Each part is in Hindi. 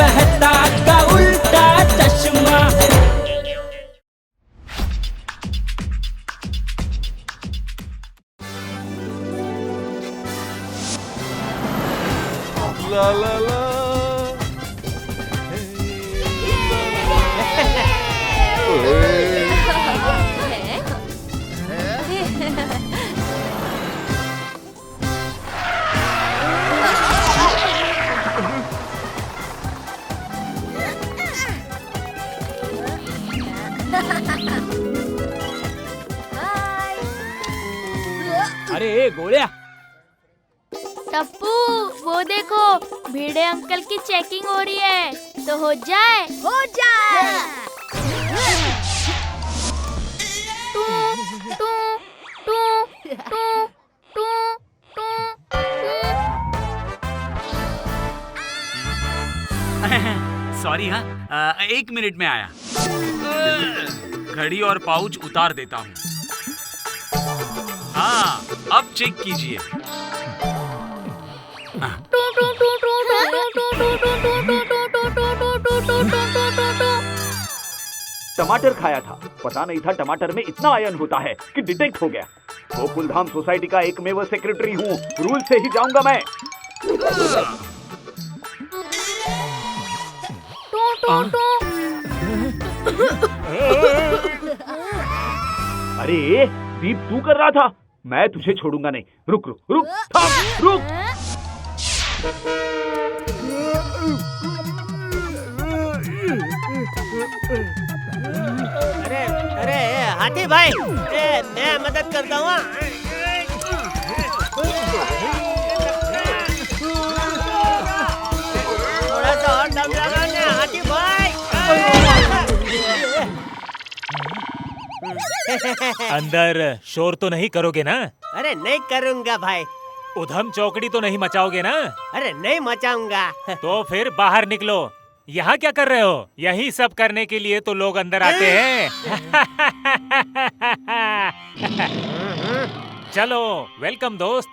मेहता का उल्टा चश्मा। ला ला ला। अरे गोल्या, टप्पू वो देखो, भिड़े अंकल की चेकिंग हो रही है, तो हो जाए। Two two two two two two. Sorry हाँ, 1 मिनट में आया। घड़ी और पाउच उतार देता हूँ। हाँ, अब चेक कीजिए। टमाटर खाया था, पता नहीं था टमाटर में इतना आयरन होता है कि डिटेक्ट हो गया। गोकुलधाम सोसाइटी का एकमेव सेक्रेटरी हूँ, रूल से ही जाऊंगा मैं। अरे दीप तू कर रहा था, मैं तुझे छोड़ूंगा नहीं। रुक रुक रुक, थाम, रुक। अरे अरे हाथी भाई, मैं मदद करता हूँ। थोड़ा सा और दम लगाओ ना हाथी भाई। अंदर शोर तो नहीं करोगे ना? अरे नहीं करूँगा भाई। उधम चौकड़ी तो नहीं मचाओगे ना? अरे नहीं मचाऊंगा। तो फिर बाहर निकलो। यहाँ क्या कर रहे हो? यही सब करने के लिए तो लोग अंदर आते हैं। चलो, वेलकम दोस्त।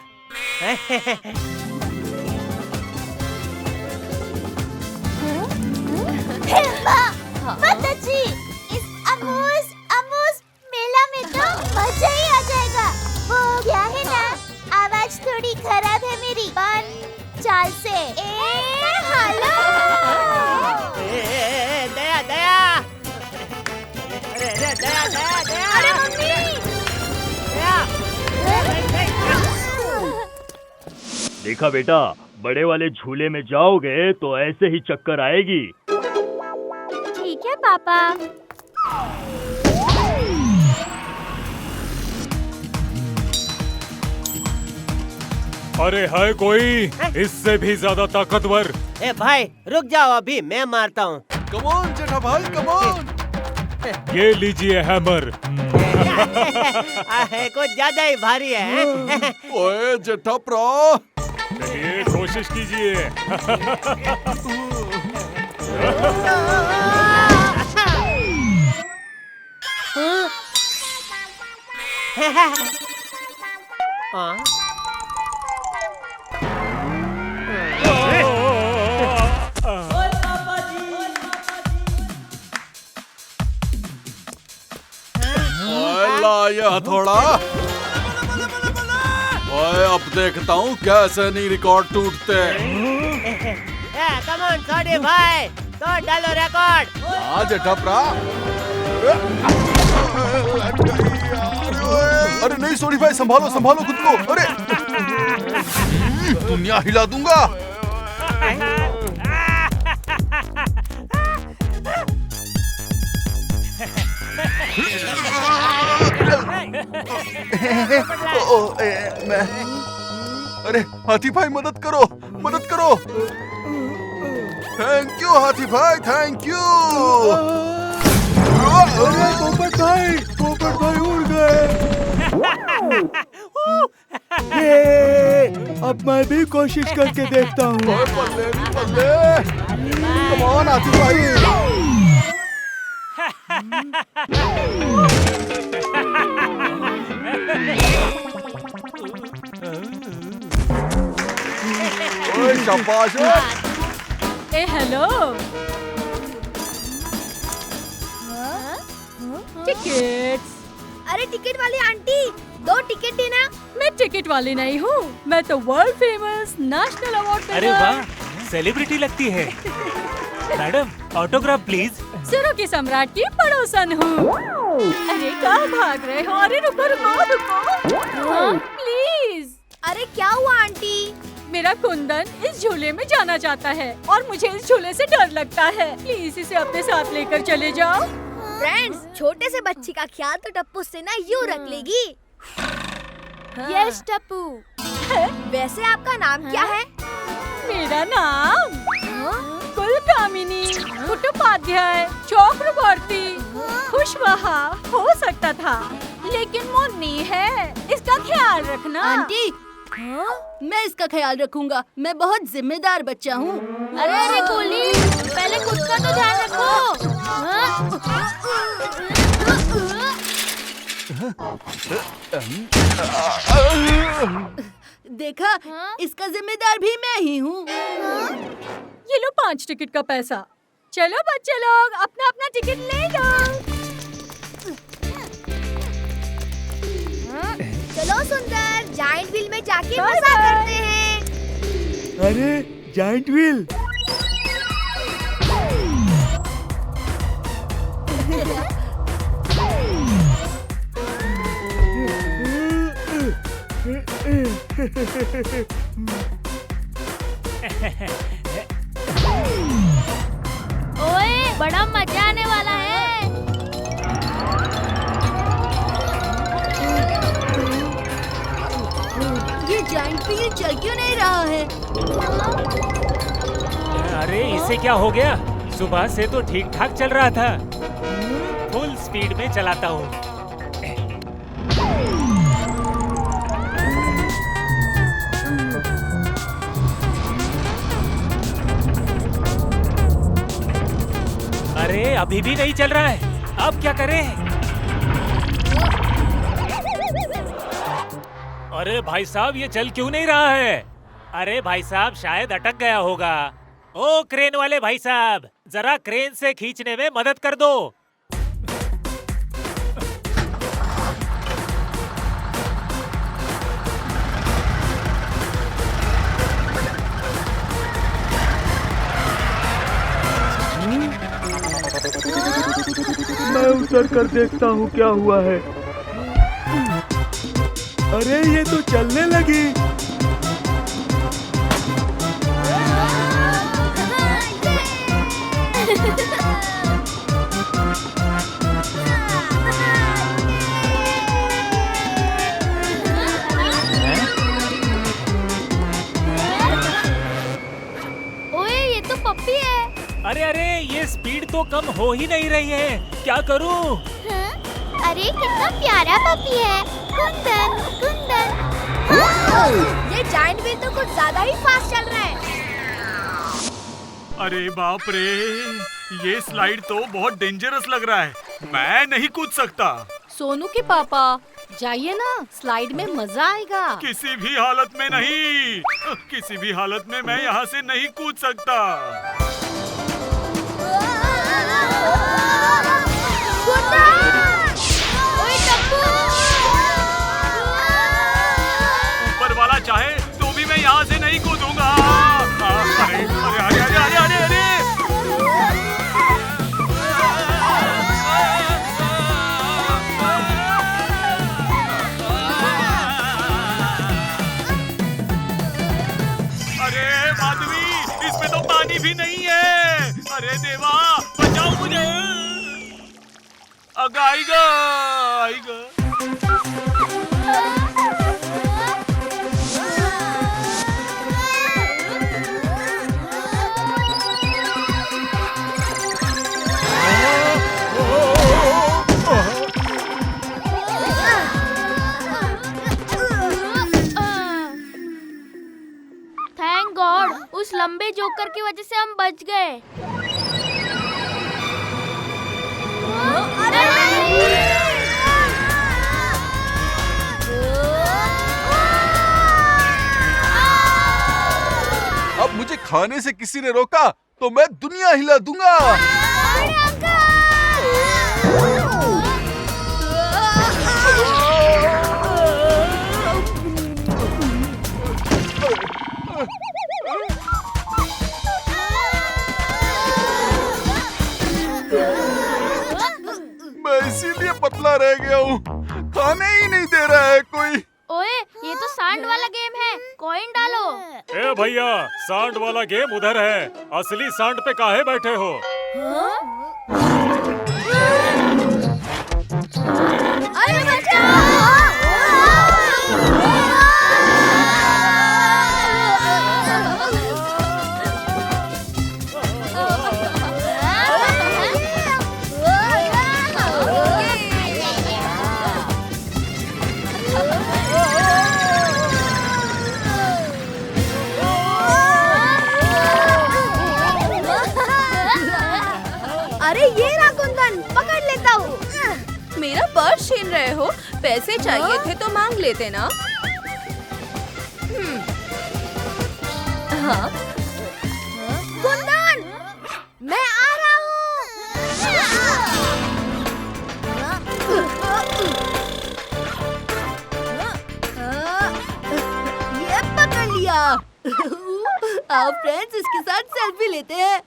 माताजी, इस अमूस मेला में तो मजा ही आ जाएगा। वो क्या है ना, आवाज थोड़ी खराब है मेरी, पर चाल से। हेलो। दया दया। अरे दया दया दया। अरे मम्मी। देखा बेटा, बड़े वाले झूले में जाओगे तो ऐसे ही चक्कर आएगी। ठीक है पापा। अरे है कोई इससे भी ज्यादा ताकतवर? ए भाई रुक जाओ, अभी मैं मारता हूँ। कम ऑन जेठा भाई, कम ऑन। ये लीजिए हैमर। कुछ ज्यादा ही भारी है। ओए जेठा प्रा, चलिए कोशिश कीजिए। ला ये हथौड़ा। ओए अब देखता हूँ कैसे नहीं रिकॉर्ड टूटते। कम ऑन छोटे भाई, तो डालो रिकॉर्ड। हाँ जेठा प्रा। अरे नहीं सोनी भाई, संभालो संभालो खुद को। अरे दुनिया हिला दूंगा। मैं अरे हाथी भाई मदद करो, मदद करो। थैंक यू हाथी भाई, थैंक यू। पोपट भाई उड़ गए। अब मैं भी कोशिश करके देखता हूँ। बल्ले भी बल्ले। कम ऑन हाथी भाई। ओए शाबाश। चलो। टिकट्स। अरे टिकट वाली आंटी, 2 टिकट देना। मैं टिकट वाली नहीं हूँ, मैं तो वर्ल्ड फेमस नेशनल अवार्ड। अरे वाह, सेलिब्रिटी लगती है। Madam, autograph please. सुरो की सम्राट की पड़ोसन हूँ। अरे कहाँ भाग रहे हो? अरे रुको रुको रुको प्लीज। अरे क्या हुआ आंटी? मेरा कुंदन इस झूले में जाना चाहता है और मुझे इस झूले से डर लगता है। प्लीज इसे अपने साथ लेकर चले जाओ। फ्रेंड्स, छोटे से बच्ची का ख्याल तो टप्पू से ना यूँ रख लेगी। यस टप्पू। वैसे आपका नाम क्या है? मेरा नाम कुलकामिनी कुटुपाध्याय चक्रवर्ती खुशवाहा हो सकता था, लेकिन मुन्नी है, इसका ख्याल रखना। आंटी, मैं इसका ख्याल रखूंगा। मैं बहुत जिम्मेदार बच्चा हूँ। अरे अरे कोली, पहले खुद का तो ध्यान रखो। देखा, इसका जिम्मेदार भी मैं ही हूँ। ये लो 5 टिकट का पैसा। चलो बच्चे लोग, अपना अपना टिकट ले लो। चलो सुंदर, जाइंट व्हील में जाके मजा करते हैं। अरे जाइंट व्हील। ओए, बड़ा मजा आने वाला है। ये जाइंट व्हील चल क्यों नहीं रहा है? अरे इसे क्या हो गया? सुबह से तो ठीक ठाक चल रहा था। फुल स्पीड में चलाता हूँ। अरे अभी भी नहीं चल रहा है, अब क्या करें? अरे भाई साहब, ये चल क्यों नहीं रहा है? अरे भाई साहब, शायद अटक गया होगा। ओ क्रेन वाले भाई साहब, जरा क्रेन से खींचने में मदद कर दो। मैं उतर कर देखता हूँ क्या हुआ है। अरे ये तो चलने लगी। ओए, ये तो पप्पी है। अरे अरे, ये स्पीड तो कम हो ही नहीं रही है, क्या करूं? अरे कितना प्यारा पपी है। कुंदन कुंदन। ये जाइंट व्हील तो कुछ ज्यादा ही फास्ट चल रहा है। अरे बाप रे, ये स्लाइड तो बहुत डेंजरस लग रहा है। मैं नहीं कूद सकता। सोनू के पापा, जाइए ना, स्लाइड में मजा आएगा। किसी भी हालत में नहीं, किसी भी हालत में मैं यहाँ से नहीं कूद सकता। ऊपर वाला चाहे तो भी मैं यहाँ से नहीं कूदूंगा। अरे अरे अरे अरे अरे अरे अरे माधवी, इसमें तो पानी भी नहीं है। अरे देवा, बचाओ मुझे। आएगा आएगा। थैंक गॉड, उस लंबे जोकर की वजह से हम बच गए। अब मुझे खाने से किसी ने रोका तो मैं दुनिया हिला दूंगा। मैं इसीलिए पतला रह गया हूँ, खाने ही नहीं दे रहा है कोई। ओए, ये तो सांड वाला गेम है, कॉइन डालो। ए भैया, सांड वाला गेम उधर है, असली सांड पे काहे बैठे हो? अरे बचाओ! अरे ये रहा कुंदन, पकड़ लेता हूँ। मेरा पर्स छीन रहे हो? पैसे चाहिए थे तो मांग लेते ना। हाँ? कुंदन, मैं आ रहा हूँ। ये पकड़ लिया। आओ फ्रेंड्स, इसके साथ सेल्फी लेते हैं।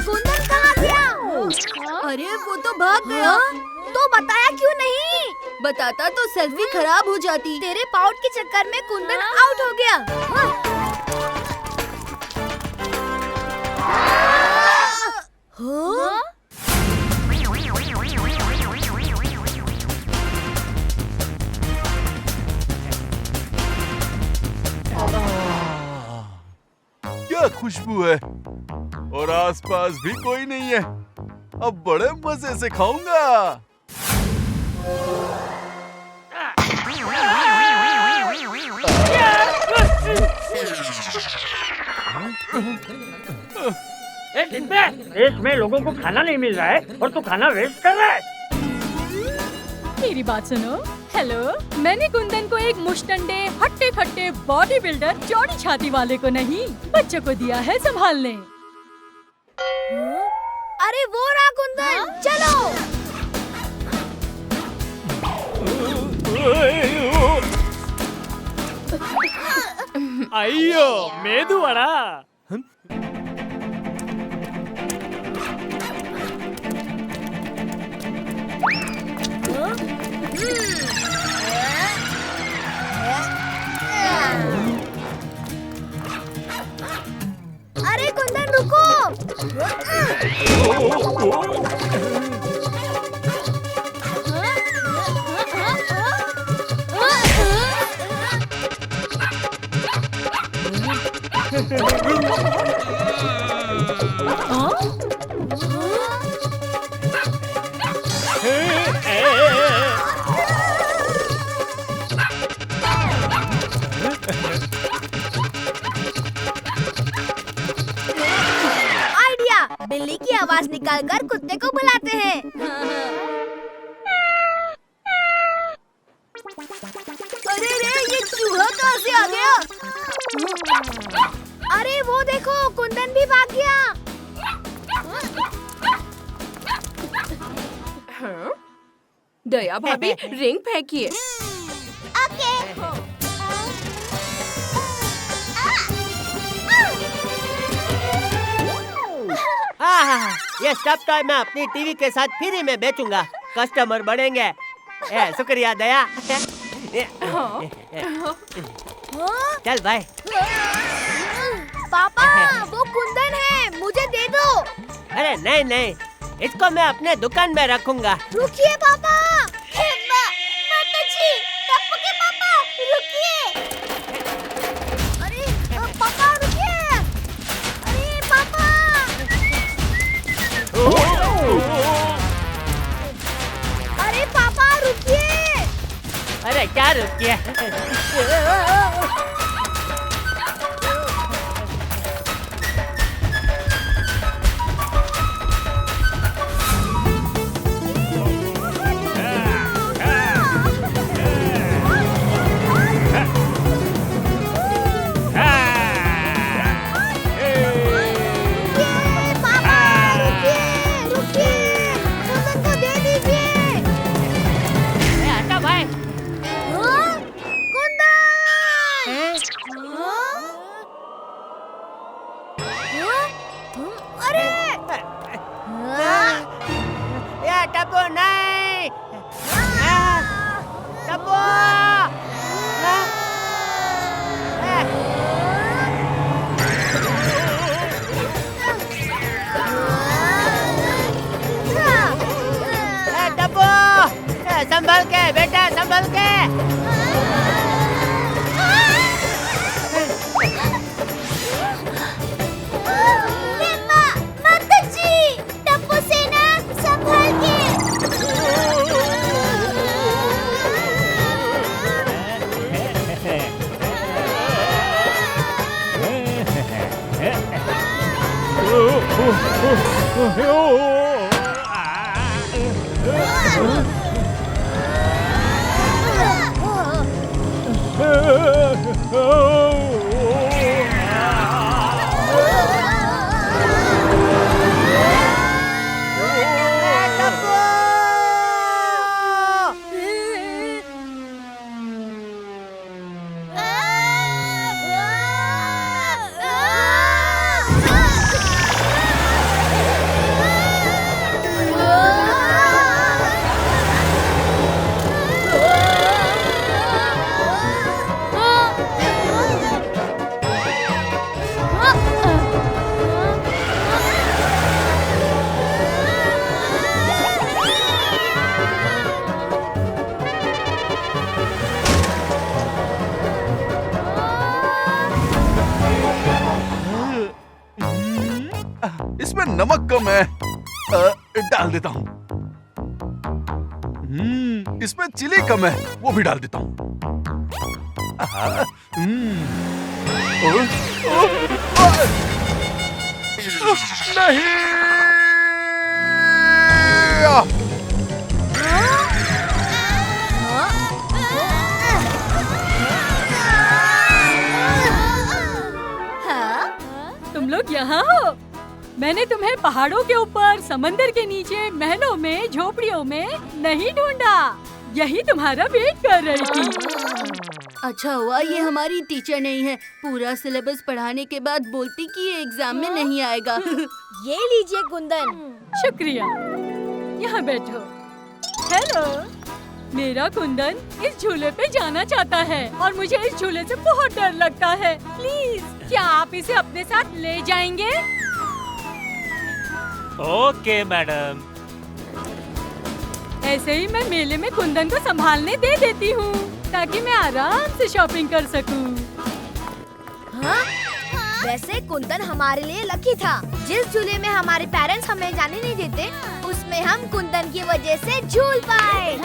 कुंदन कहाँ गया? अरे वो तो भाग गया। तो बताया क्यों नहीं? बताता तो सेल्फी खराब हो जाती। तेरे पाउट के चक्कर में कुंदन आउट हो गया। हाँ? क्या खुशबू है, और आसपास भी कोई नहीं है। अब बड़े मजे से खाऊंगा। रेस में लोगों को खाना नहीं मिल रहा है और तू खाना वेस्ट कर रहा है। मेरी बात सुनो। हेलो, मैंने कुंदन को एक मुश्तंडे हट्टे खट्टे बॉडी बिल्डर चौड़ी छाती वाले को नहीं, बच्चों को दिया है संभालने। अरे वो रहा कुंदन, चलो। अయ్యో मेदू वड़ा। अरे कुंदन रुको। आइडिया, बिल्ली की आवाज निकालकर कुत्ते को बुलाते हैं। अरे रे, ये चूहा कहाँ से आ गया? अरे वो देखो, कुंदन भी भाग गया। दया भाभी, रिंग फेंकिए। ओके। ये स्टफ टॉय मैं अपनी टीवी के साथ फ्री में बेचूंगा, कस्टमर बढ़ेंगे। शुक्रिया दया। चल भाई। पापा, वो कुंदन है, मुझे दे दो। अरे नहीं नहीं, इसको मैं अपने दुकान में रखूंगा। रुकिए पापा। माताजी, टप्पू के पापा, रुकिए। अरे पापा रुकिए। अरे पापा। अरे पापा रुकिए। अरे क्या रुकिए? नहीं। टप्पू टप्पू संभल के बेटा, संभल के। टप्पू सेना संभल के। इसमें नमक कम है, डाल देता हूँ। इसमें चिली कम है, वो भी डाल देता हूँ। तुम लोग यहाँ हो? मैंने तुम्हें पहाड़ों के ऊपर, समंदर के नीचे, महलों में, झोपड़ियों में नहीं ढूंढा। यही तुम्हारा वेट कर रही थी। अच्छा हुआ ये हमारी टीचर नहीं है। पूरा सिलेबस पढ़ाने के बाद बोलती कि ये एग्जाम में नहीं आएगा। ये लीजिए कुंदन। शुक्रिया, यहाँ बैठो। हेलो, मेरा कुंदन इस झूले पे जाना चाहता है और मुझे इस झूले से बहुत डर लगता है। प्लीज, क्या आप इसे अपने साथ ले जाएंगे? Okay madam. ऐसे ही मैं मेले में कुंदन को संभालने दे देती हूँ ताकि मैं आराम से शॉपिंग कर सकूँ। हाँ? वैसे कुंदन हमारे लिए लकी था। जिस झूले में हमारे पेरेंट्स हमें जाने नहीं देते, उसमें हम कुंदन की वजह से झूल पाए।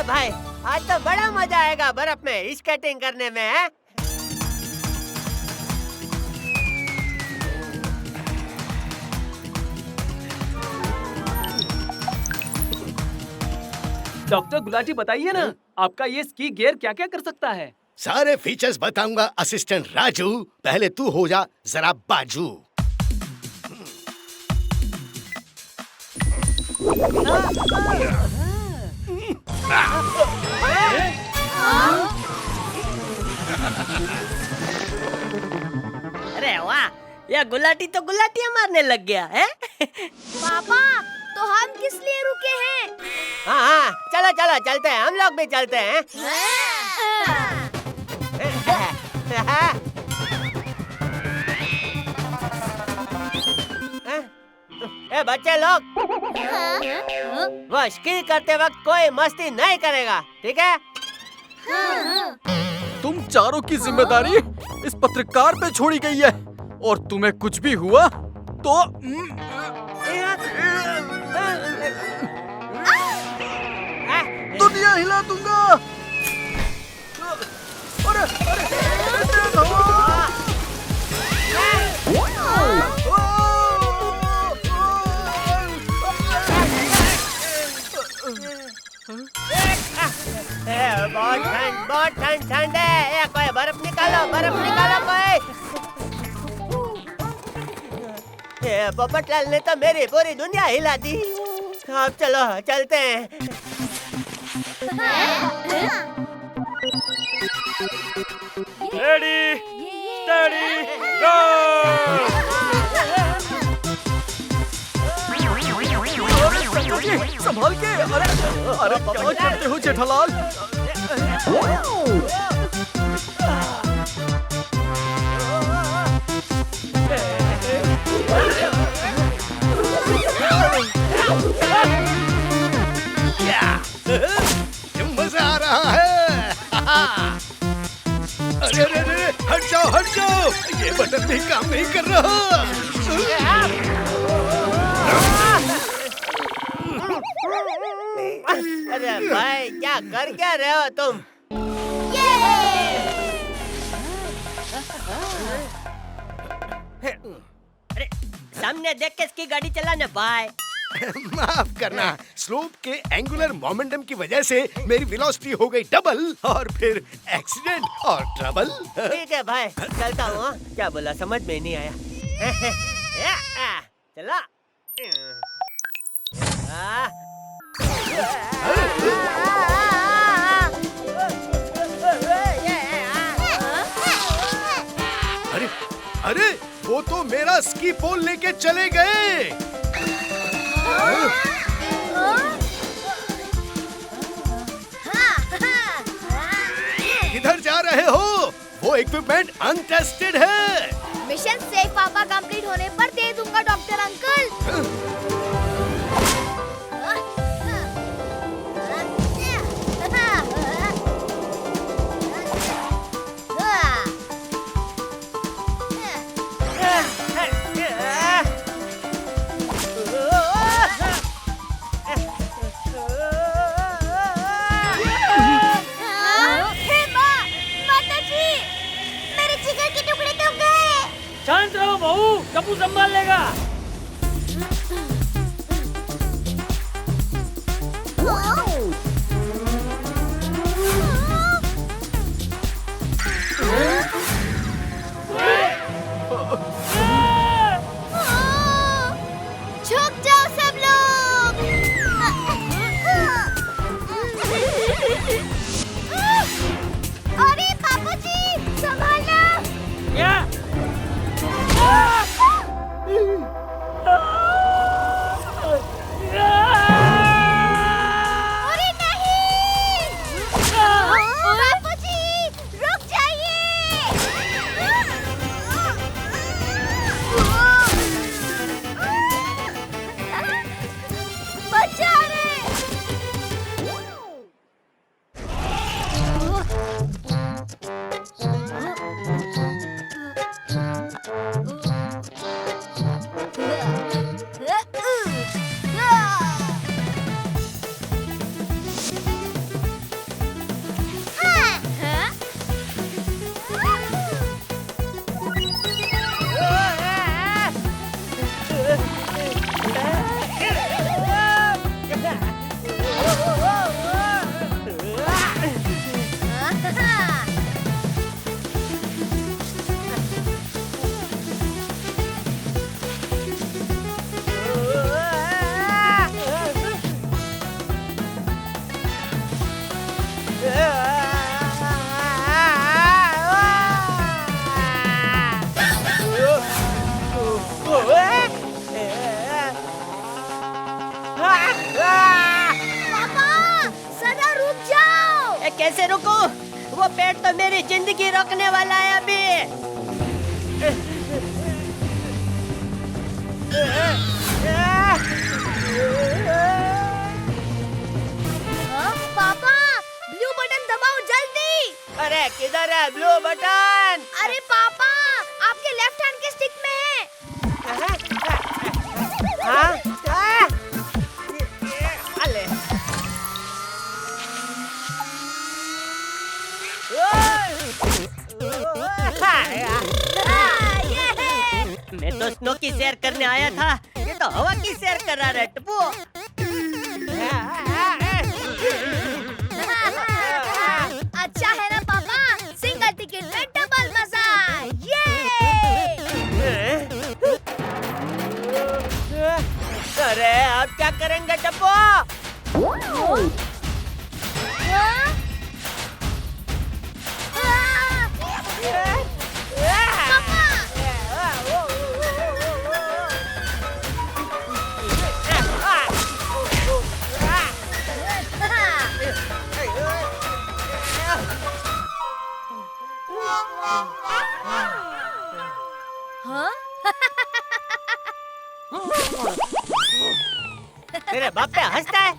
भाई, आज तो बड़ा मजा आएगा बर्फ में स्केटिंग करने में, है? डॉक्टर गुलाटी बताइए ना, आपका ये स्की गियर क्या क्या कर सकता है? सारे फीचर्स बताऊंगा असिस्टेंट राजू। पहले तू हो जा जरा बाजू। अरे वाह, ये गुलाटी तो गुलाटियां मारने लग गया है। पापा, तो हम किस लिए रुके हैं? हाँ हाँ, चलो चलो चलते हैं, हम लोग भी चलते हैं। ए बच्चे लोग, वो स्की करते वक्त कोई मस्ती नहीं करेगा, ठीक है? तुम चारों की जिम्मेदारी इस पत्रकार पे छोड़ी गई है और तुम्हें कुछ भी हुआ तो दुनिया हिला दूंगा। अरे बहुत ठंड है। ये कोई बर्फ निकालो कोई। ये पोपटलाल ने तो मेरी पूरी दुनिया हिला दी। अब चलो चलते हैं। रेडी स्टडी गो। संभाल के। अरे क्या करते हो जेठालाल? मजा आ रहा है। अरे अरे अरे हट जाओ, ये बटन भी काम नहीं कर रहा। अरे भाई क्या कर क्या रहे हो तुम? अरे सामने देख के इसकी गाड़ी चलाना भाई। माफ करना, स्लोप के एंगुलर मोमेंटम की वजह से मेरी वेलोसिटी हो गई डबल और फिर एक्सीडेंट और ट्रबल। ठीक है भाई चलता हूँ। क्या बोला समझ में नहीं आया। चला। अरे अरे वो तो मेरा स्की पोल लेके चले गए। किधर जा रहे हो? वो इक्विपमेंट अनटेस्टेड है। मिशन सेफ पापा कंप्लीट होने पर दे दूंगा डॉक्टर अंकल। शांत रहो बहू, कपूर संभाल लेगा। झुक जाओ सब लोग। अरे बाबूजी संभालना। क्या? अरे नहीं! बाबूजी रुक जाइए। बचा रे। कैसे रुको? वो पेड़ तो मेरी जिंदगी रोकने वाला है अभी। पापा ब्लू बटन दबाओ जल्दी। अरे किधर है ब्लू बटन? अरे पापा आपके लेफ्ट हैंड के स्टिक में है। हाँ? अले। मैं तो स्नो की सैर करने आया था, ये तो हवा की सैर कर रहा है टप्पू। अच्छा है ना पापा, सिंगल टिकट में डबल मजा। ये हाँ? तेरे बाप पे हंसता है।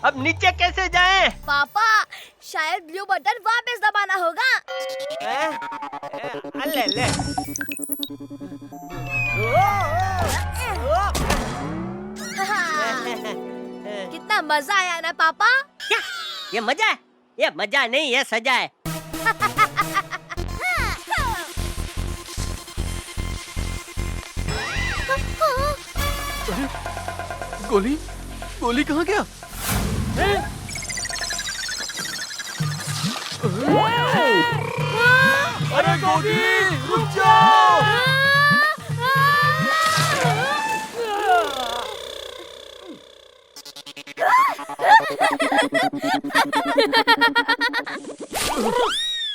अब नीचे कैसे जाएं? पापा शायद ब्लू बटन वापस दबाना होगा। ले ले। कितना मजा आया ना पापा? क्या? ये मजा है? ये मजा नहीं, ये सजा है। गोली गोली कहाँ गया? अरे गोली रुक जाओ!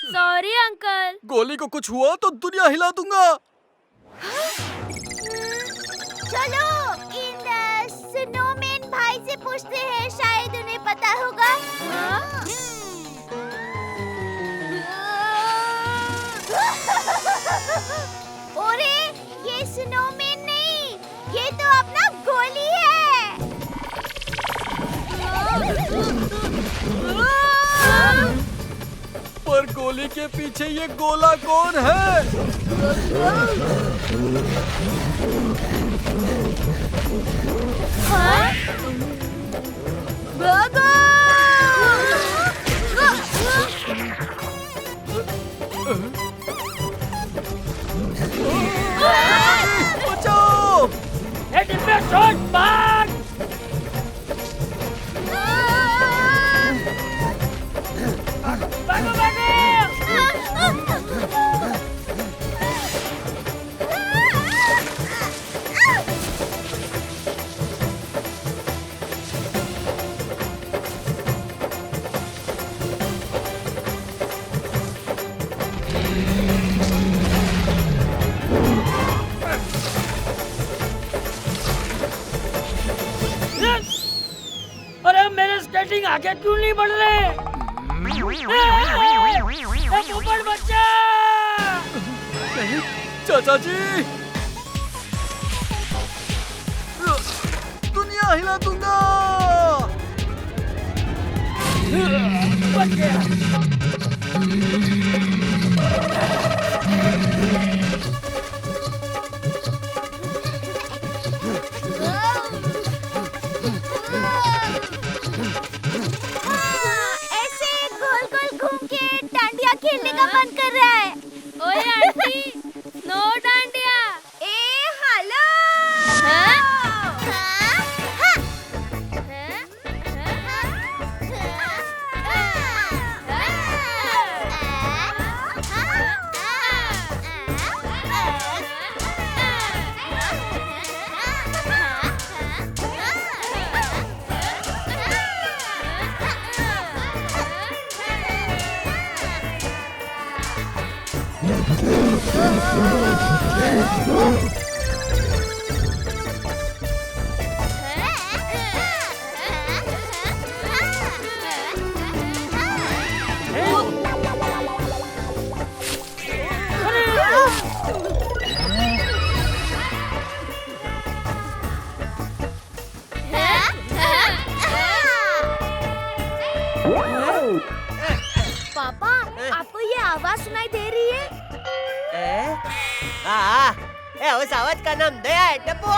Sorry uncle. गोली को कुछ हुआ तो दुनिया हिला दूंगा। चलो इन स्नोमैन भाई से पूछते हैं, शायद उन्हें पता होगा। ओरे ये स्नोमैन नहीं, ये तो अपना गोली है। पर गोली के पीछे ये गोला कौन है? हाँ? भागो! बचाओ! ए डिब्बे छोड़, भाग! भागो भागो! अरे मेरे स्केटिंग आगे क्यों नहीं बढ़ रहे? पोपट बच्चा! चाचा जी! दुनिया हिला दूंगा! बच गया। ऐसे गोल गोल घूम के डांडिया खेलने का मन कर रहा है। ओए आंटी, नो डांडिया। ए हेलो। पापा, आपको ये आवाज सुनाई दे रही है? हाँ, उस आवाज का नाम दया है, टप्पू।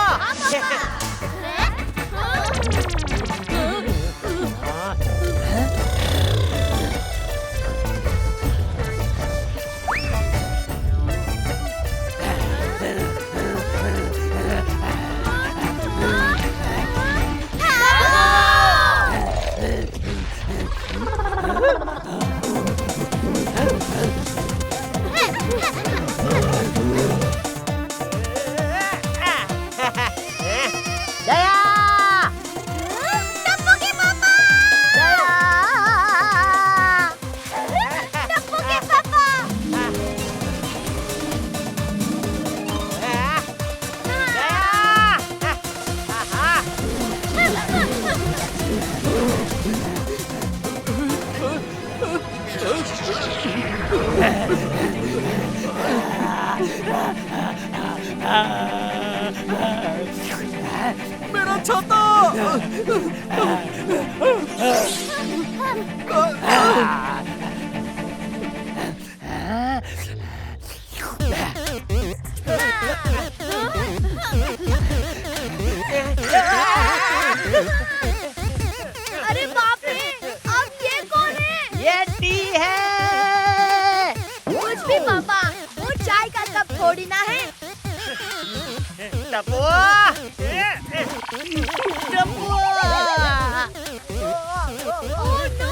मेरा छाता! अरे बाप रे, अब ये कौन है? ये टी है। कुछ भी पापा, वो चाय का कप थोड़ी ना है। टप्पू! टप्पू! Oh no!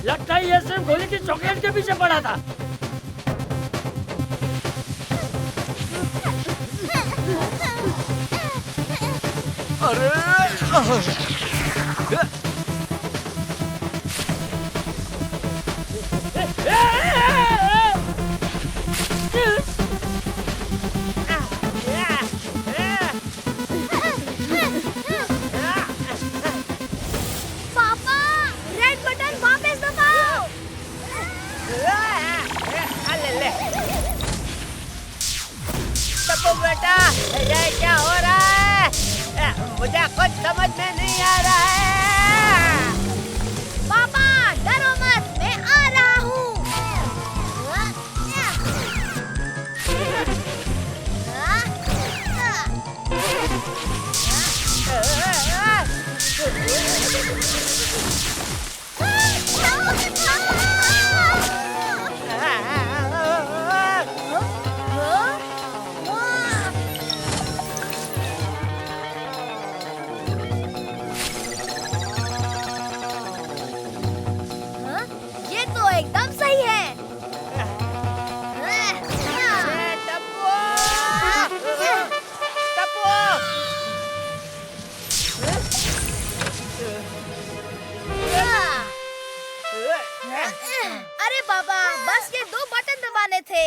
लगता है ये सिर्फ गोली की चॉकलेट के पीछे पड़ा था। पापा, रेड बटन वापस दबाओ। ले। टप्पू बेटा, ये क्या हो रहा है? मुझे कुछ समझ में नहीं आ रहा है। पापा, डरो मत, मैं आ रहा हूँ। ये तो एकदम सही है। अरे बाबा, बस ये 2 बटन दबाने थे।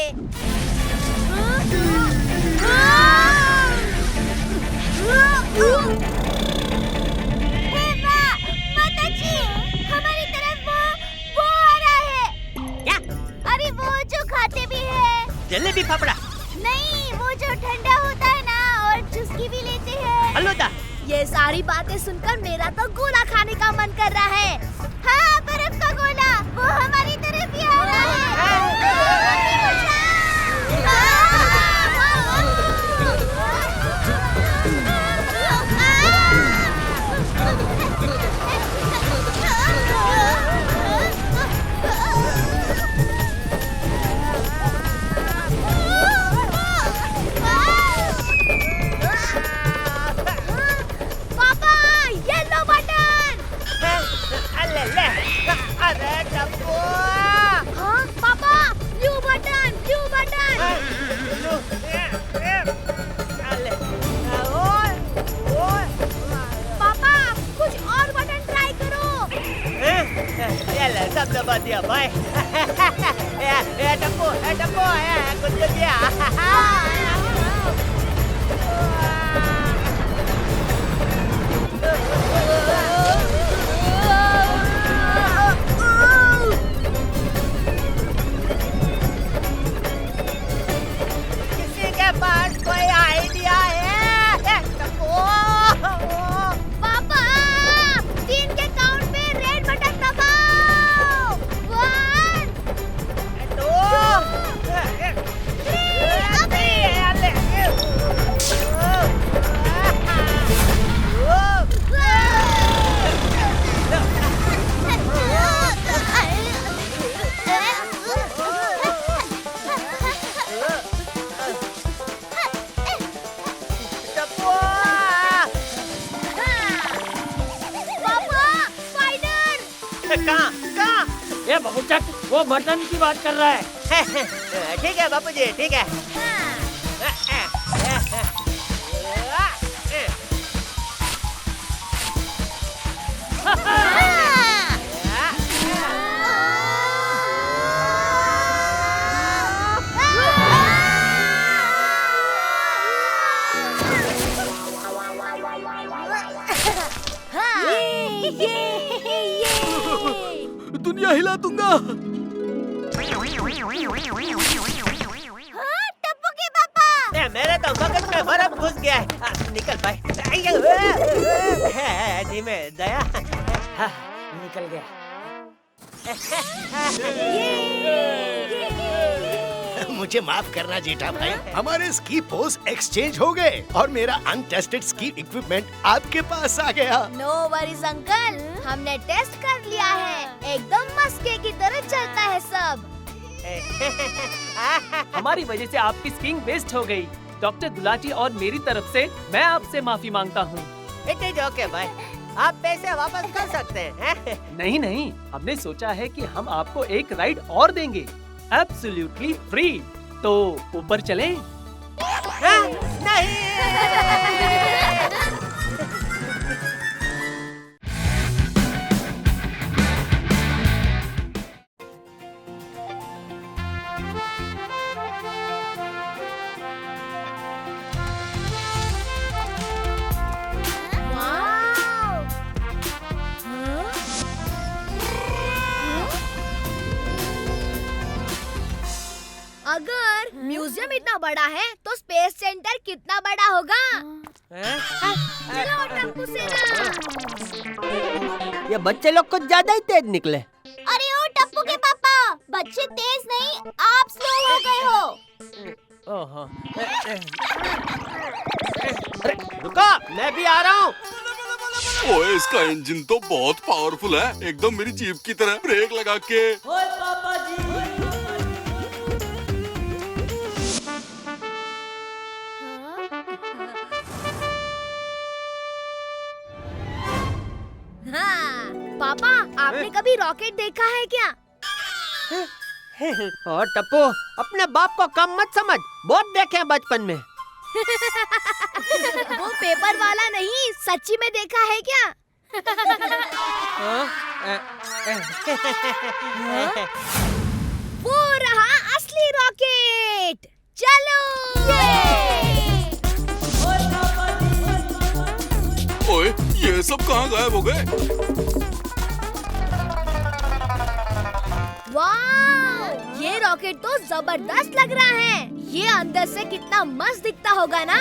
माताजी, हमारी तरफ वो आ रहा है। क्या? अरे वो जो खाते भी है। जलेबी फाफड़ा? नहीं, वो जो ठंडा होता है ना और चुस्की भी लेते हैं। फलूदा? ये सारी बातें सुनकर मेरा तो गोला खाने का मन कर रहा है। हाँ, बर्फ का गोला, वो हमारी तरफ ही आ रहा पापा, येलो बटन। अरे टप्पू! हाँ, पापा, ब्लू बटन, ब्लू बटन। पापा, कुछ और बटन ट्राई करो। ये सब दबा दिया भाई। टप्पू, कुछ कर दिया। किसी के पास कोई आइडिया है? पापा, 3 के काउंट पे रेड बटन दबाओ। 1 2 3 अभी कहाँ? ये बबूचक वो बटन की बात कर रहा है। ठीक है बापूजी, ठीक है। दुनिया हिला दूंगा। टप्पू के पापा। मेरे तो मगज में बर्फ घुस गया है। निकल भाई। धीमे दया। निकल गया। मुझे माफ करना जेठा भाई, हमारे स्की पोज एक्सचेंज हो गए और मेरा अनटेस्टेड स्की इक्विपमेंट आपके पास आ गया। नो वरीज अंकल, हमने टेस्ट कर लिया है, एकदम मस्के की तरह चलता है सब। हमारी वजह से आपकी स्कीइंग वेस्ट हो गई। डॉक्टर गुलाटी और मेरी तरफ से मैं आपसे माफी मांगता हूँ। इट इज ओके भाई, आप पैसे वापस कर सकते हैं। नहीं नहीं, हमने सोचा है कि हम आपको एक राइड और देंगे, एब्सोल्युटली फ्री। तो ऊपर चलें? नहीं। अगर म्यूजियम इतना बड़ा है तो स्पेस सेंटर कितना बड़ा होगा? चलो टप्पू सेना। ये बच्चे लोग कुछ ज्यादा ही तेज निकले। अरे ओ टप्पू के पापा, बच्चे तेज नहीं, आप स्लो हो गए हो। ओहो। अरे रुको, मैं भी आ रहा हूँ। ओए, इसका इंजन तो बहुत पावरफुल है, एकदम मेरी जीप की तरह। ब्रेक लगा के। ओए पापा जी। हाँ, पापा आपने कभी रॉकेट देखा है क्या? और टप्पू, अपने बाप को कम मत समझ, बहुत देखे हैं बचपन में। वो पेपर वाला नहीं, सच्ची में देखा है क्या? वो रहा असली रॉकेट। चलो। ओए, ये सब कहाँ गायब हो गए? वाह, ये रॉकेट तो जबरदस्त लग रहा है। ये अंदर से कितना मस्त दिखता होगा ना?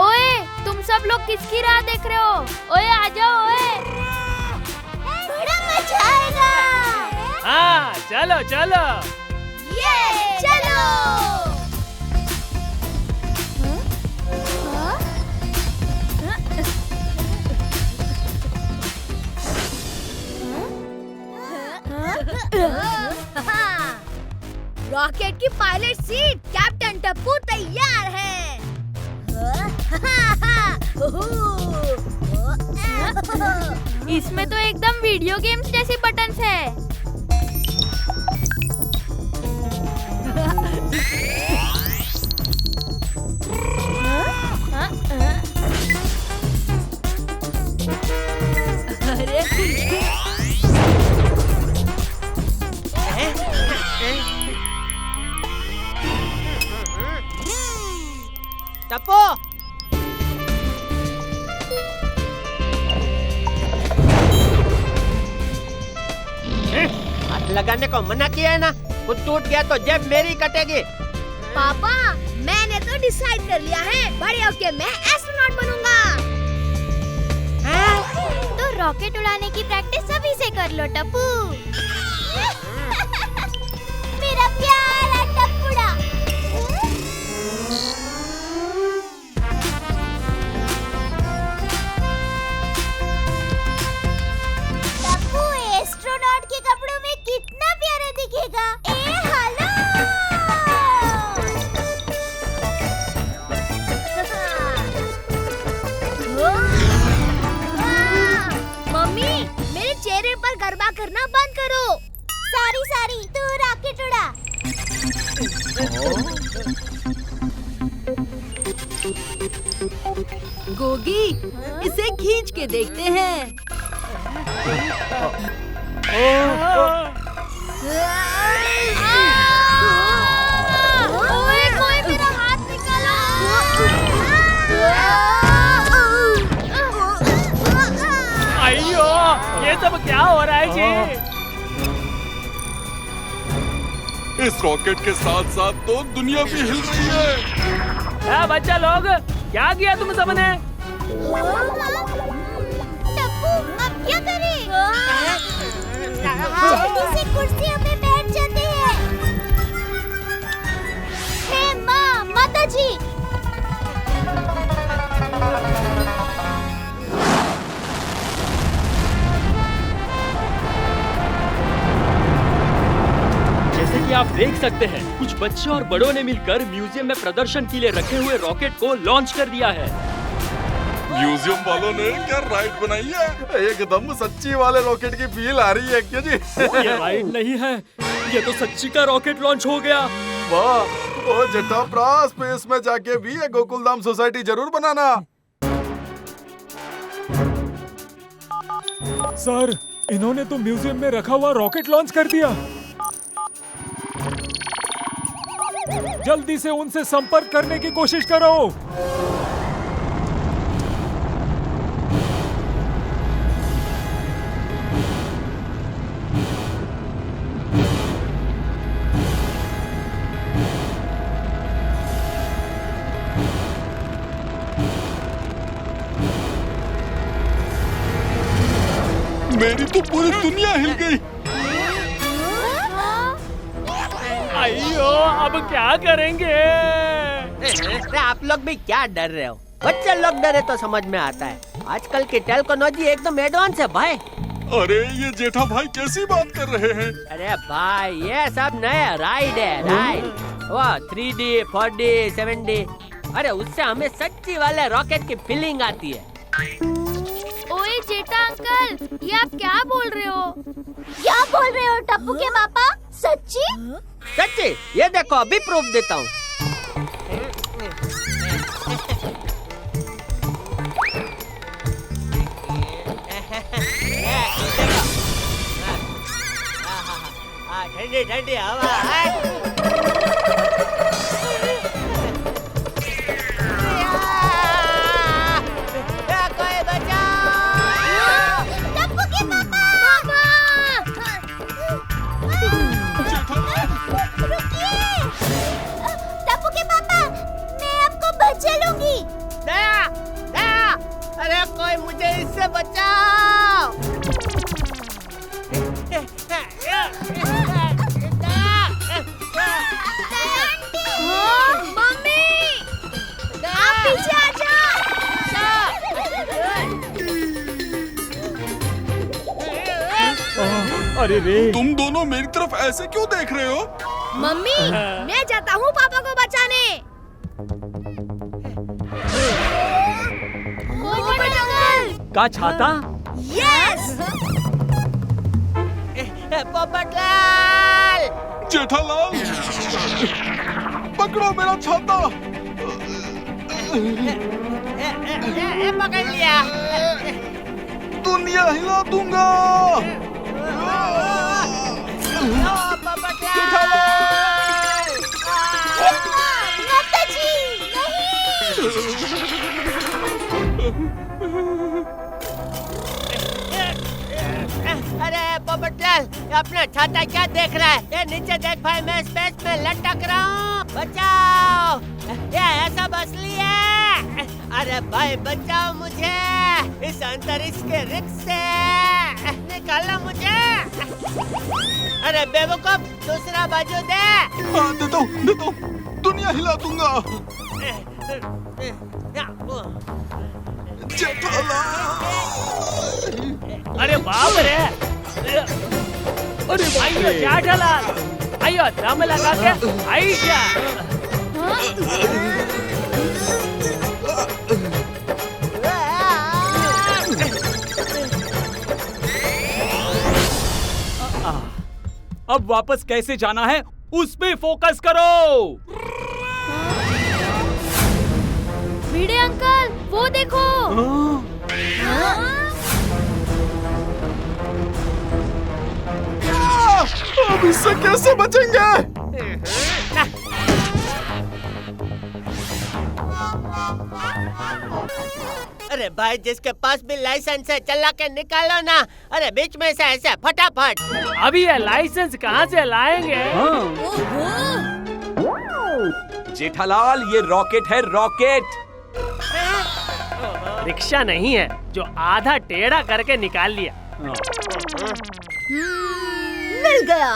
ओए, तुम सब लोग किसकी राह देख रहे हो? ओए आ जाओ ओए। बड़ा मजा आएगा। हाँ, चलो चलो। ये चलो। रॉकेट की पायलट सीट कैप्टन टप्पू तैयार है। इसमें तो एकदम वीडियो गेम्स जैसी बटन्स है। टप्पू, हाथ लगाने को मना किया है ना, कुछ टूट गया तो जेब मेरी कटेगी। पापा, मैंने तो डिसाइड कर लिया है, बड़े होके मैं एस्ट्रोनॉट बनूंगा। तो रॉकेट उड़ाने की प्रैक्टिस अभी से कर लो टप्पू। मेरा प्यारा टप्पूड़ा। टप्पू एस्ट्रोनॉट के कपड़ों में कितना प्यारा दिखेगा। ए हेलो। गोगी, इसे खींच के देखते हैं। ओए, कोई मेरा हाथ निकालो। अयो, ये सब क्या हो रहा है जी? इस रॉकेट के साथ साथ तो दुनिया भी हिल रही है। बच्चा लोग, क्या किया तुम सबने? टप्पू, अब क्या करें? जल्दी से कुर्सियों पे बैठ जाते हैं। हे माँ, माता जी। जैसे कि आप देख सकते हैं, कुछ बच्चे और बड़ों ने मिलकर म्यूजियम में प्रदर्शन के लिए रखे हुए रॉकेट को लॉन्च कर दिया है। म्यूजियम वालों ने क्या राइड बनाई है? एकदम सच्ची वाले रॉकेट की फील आ रही है क्या जी? ये राइड नहीं है, ये तो सच्ची का रॉकेट लॉन्च हो गया। वाह, ओ जेठाप्रा, स्पेस में जाके भी ये गोकुलधाम सोसाइटी जरूर बनाना। सर, इन्होंने तो म्यूजियम में रखा हुआ रॉकेट लॉन्च कर दिया। जल्दी से उनसे संपर्क करने की कोशिश करो। मेरी तो पूरी दुनिया हिल गई। अयो, अब क्या करेंगे? आप लोग भी क्या डर रहे हो? बच्चे लोग डरे तो समझ में आता है। आजकल की टेक्नोलॉजी एकदम एडवांस है भाई। अरे ये जेठा भाई कैसी बात कर रहे हैं? अरे भाई, ये सब नया राइड है, राइड। वो 3D, 4D, 7D। अरे उससे हमें सच्ची वाले रॉकेट की फीलिंग आती है। ओए जेठा अंकल, ये आप क्या बोल रहे हो? क्या बोल रहे हो टप्पू के पापा? सच्ची? सच्ची? ये देखो, अभी प्रूफ देता हूँ। ठंडी ठंडी हवा है। कोई बचाओ! टप्पू के पापा! रुकिए! टप्पू के पापा, मैं आपको बचा लूंगी। दया, दया! अरे कोई मुझे इससे बचाओ! मम्मी, आप पीछे आ जाओ। अरे रे, तुम दोनों मेरी तरफ ऐसे क्यों देख रहे हो? मम्मी, मैं जाता हूँ पापा को बचाने। का छाता? यस। पोपटलाल! जेठालाल, पकड़ो मेरा छाता। पकड़ लिया। दुनिया हिला दूंगा। माता जी, नहीं। अरे पोपटलाल, अपना छाता क्या देख रहा है? ये नीचे देख भाई, मैं स्पेस में लटक रहा हूँ। बचाओ! ये ऐसा असली है। अरे भाई बचाओ मुझे इस अंतरिक्ष के रिक्स से, निकालो मुझे। अरे बेवकूफ, दूसरा बाजू दे। हाँ, देता हूँ, दुनिया हिला दूंगा। अरे बाप रे! अरे भाइयों, क्या डला? आइयो, दम लगा के आइया। अब वापस कैसे जाना है उस पे फोकस करो। भिड़े अंकल, वो देखो। अब इससे कैसे बचेंगे? अरे भाई, जिसके पास भी लाइसेंस है चला के निकालो ना। अरे बीच में से ऐसे फटाफट। अभी ये लाइसेंस कहाँ से लाएंगे? जेठालाल, ये रॉकेट है, रॉकेट। रिक्शा नहीं है जो आधा टेढ़ा करके निकाल लिया। मिल गया।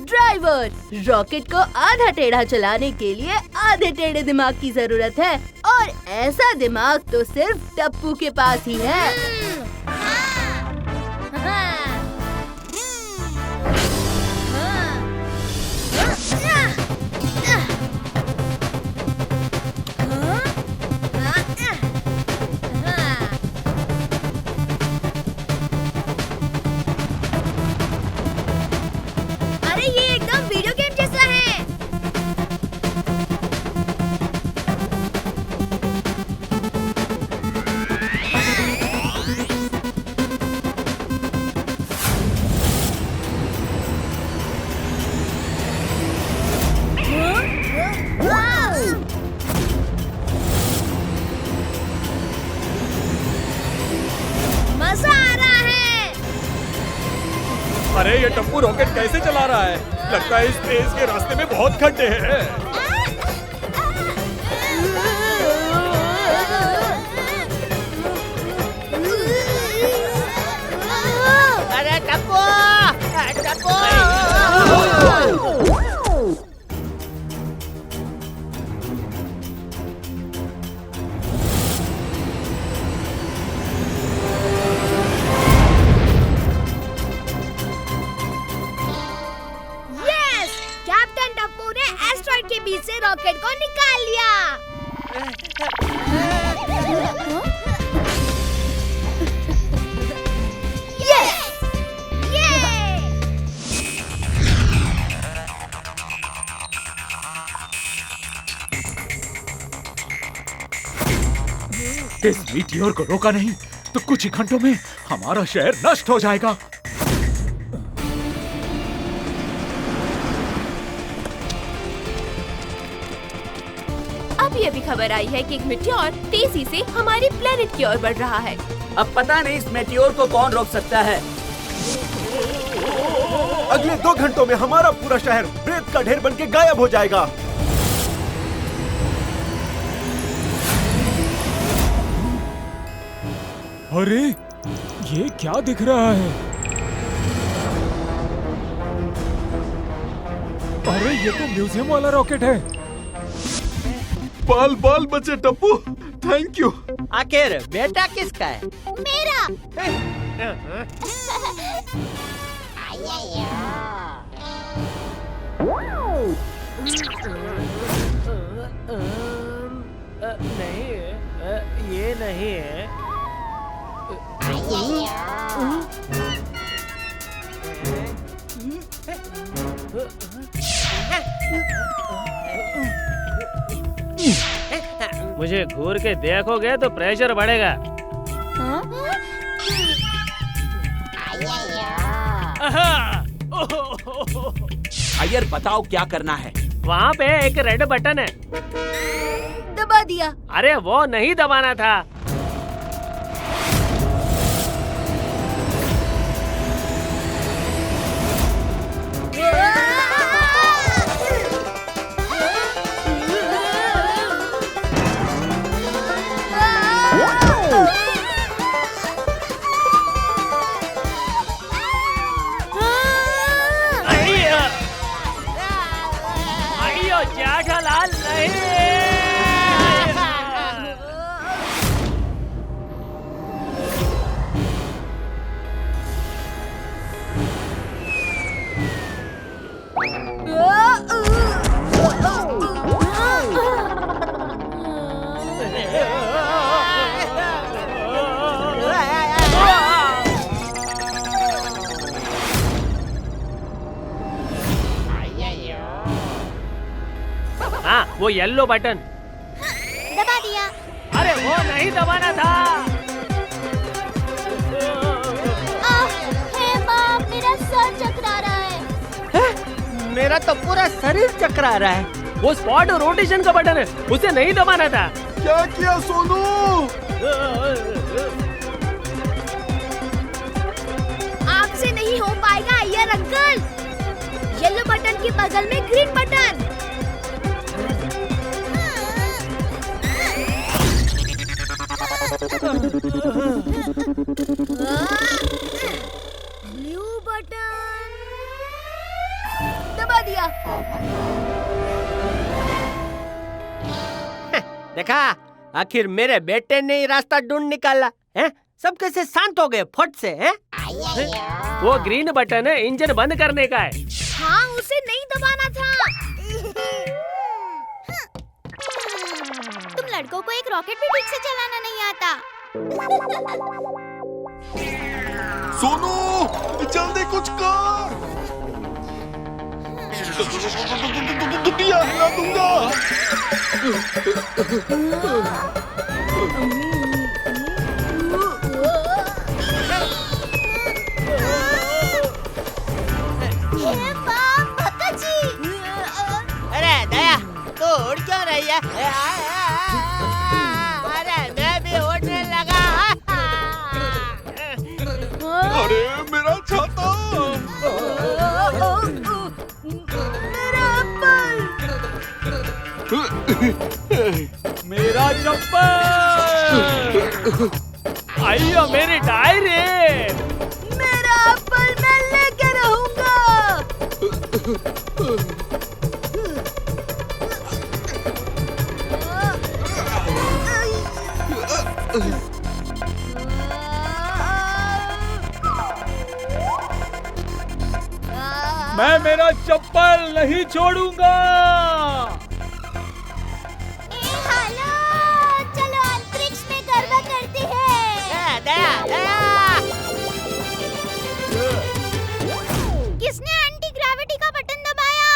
ड्राइवर, रॉकेट को आधा टेढ़ा चलाने के लिए आधे टेढ़े दिमाग की जरूरत है, और ऐसा दिमाग तो सिर्फ टप्पू के पास ही है। अरे ये एकदम वीडियो गेम जैसा है। मजा आ रहा है। अरे ये टप्पू रॉकेट कैसे चला रहा है? लगता है इस तेज के रास्ते में बहुत खड्डे हैं। अरे टप्पू, टप्पू। यस, कैप्टन टप्पू ने एस्ट्रॉइड के बीच से रॉकेट को निकाल लिया। यस, ये। इस मीटियोर को रोका नहीं तो कुछ ही घंटों में हमारा शहर नष्ट हो जाएगा। अभी अभी खबर आई है कि एक मीटियोर तेजी से हमारी प्लेनेट की ओर बढ़ रहा है। अब पता नहीं इस मेटियोर को कौन रोक सकता है। अगले 2 घंटों में हमारा पूरा शहर रेत का ढेर बन के गायब हो जाएगा। अरे ये क्या दिख रहा है? अरे ये तो म्यूजियम वाला रॉकेट है। बाल बाल बचे टप्पू, थैंक यू। आखिर बेटा किसका है? मेरा। नहीं, ये नहीं है। मुझे घूर के देखोगे तो प्रेशर बढ़ेगा। अय्यर, बताओ क्या करना है? वहाँ पे एक रेड बटन है। दबा दिया। अरे वो नहीं दबाना था। जेठालाल नहीं। वो येलो बटन। दबा दिया। अरे वो नहीं दबाना था। हे बाप, मेरा सर चकरा रहा है। मेरा तो पूरा शरीर चकरा रहा है। वो स्पॉट रोटेशन का बटन है, उसे नहीं दबाना था। क्या किया सोनू? आपसे नहीं हो पाएगा अय्यर अंकल। येलो बटन के बगल में ग्रीन बटन। ब्लू बटन दबा दिया। देखा, आखिर मेरे बेटे ने ही रास्ता ढूंढ निकाला है। सब कैसे शांत हो गए फट से हैं? वो ग्रीन बटन है, इंजन बंद करने का है। हाँ, उसे नहीं दबाना था। तुम लड़कों को एक रॉकेट भी ठीक से चलाना नहीं आता। सोनू, जल्दी कुछ कर। दुनिया हिला दूंगा। अरे दया, तू उड़ क्यों रही है? अरे मैं भी उड़ने लगा। अरे मेरा छाता। मेरा चप्पल। आइयो मेरी डायरी। मेरा एप्पल मैं लेके रहूंगा। मैं मेरा चप्पल नहीं छोड़ूंगा। हेलो, चलो अंतरिक्ष में गरबा करते हैं। दया, दया। किसने एंटी ग्रेविटी का बटन दबाया?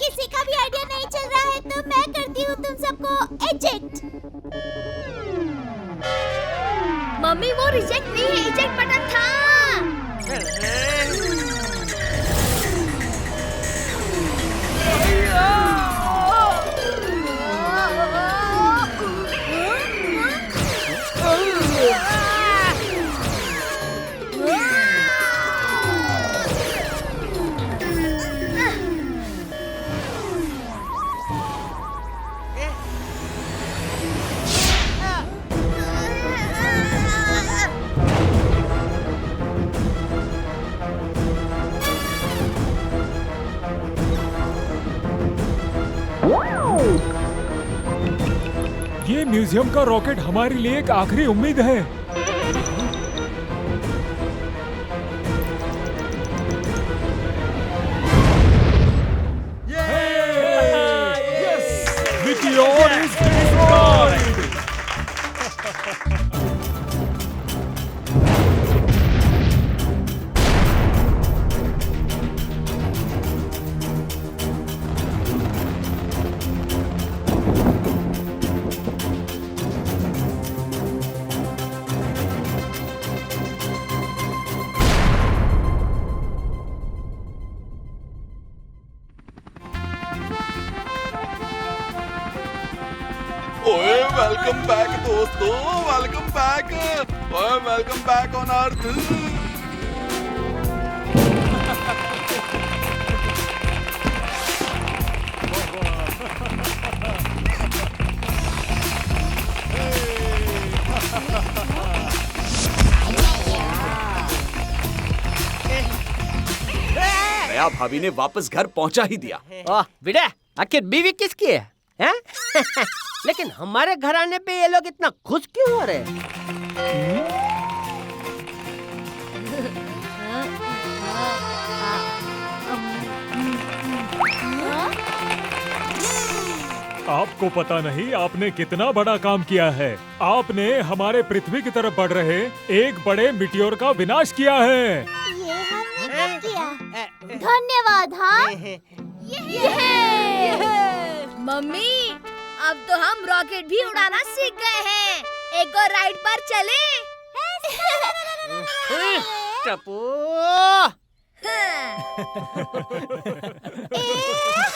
किसी का भी आइडिया नहीं चल रहा है तो मैं करती हूँ तुम सबको एजेक्ट। मम्मी, वो रिजेक्ट नहीं है, इजेक्ट बटन था। ये म्यूजियम का रॉकेट हमारे लिए एक आखिरी उम्मीद है। Meteor is destroyed. ओए वेलकम बैक दोस्तों, वेलकम बैक। ओए वेलकम बैक ऑन अर्थ। दया भाभी ने वापस घर पहुंचा ही दिया। ओह बेटा, आखिर बीवी किसकी है, हैं? लेकिन हमारे घर आने पे ये लोग इतना खुश क्यों हो रहे हैं? आपको पता नहीं आपने कितना बड़ा काम किया है। आपने हमारे पृथ्वी की तरफ बढ़ रहे एक बड़े मिटियोर का विनाश किया है। ये हमने कब किया? धन्यवाद। हाँ मम्मी, अब तो हम रॉकेट भी उड़ाना सीख गए हैं। एक और राइड पर चले? टप्पू।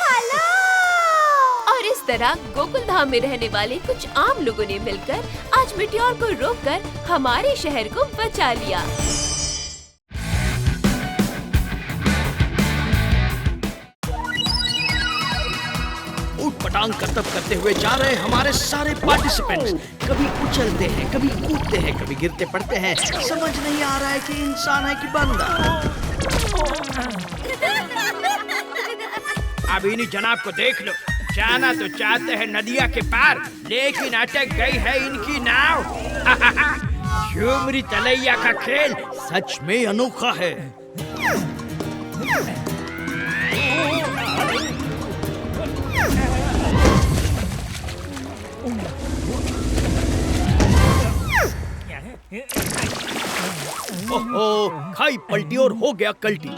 हेलो। और इस तरह गोकुल धाम में रहने वाले कुछ आम लोगों ने मिलकर आज मिटियोर को रोककर हमारे शहर को बचा लिया। ऊट-पटांग करतब करते हुए जा रहे हमारे सारे पार्टिसिपेंट्स कभी उछलते हैं, कभी कूदते हैं, कभी गिरते पड़ते हैं। समझ नहीं आ रहा है कि इंसान है कि बंदा। अब इन्हीं जनाब को देख लो, जाना तो चाहते हैं नदिया के पार, लेकिन अटक गई है इनकी नाव। झुमरी तलैया का खेल सच में अनोखा है। ओहो, खाई पलटी और हो गया कल्टी।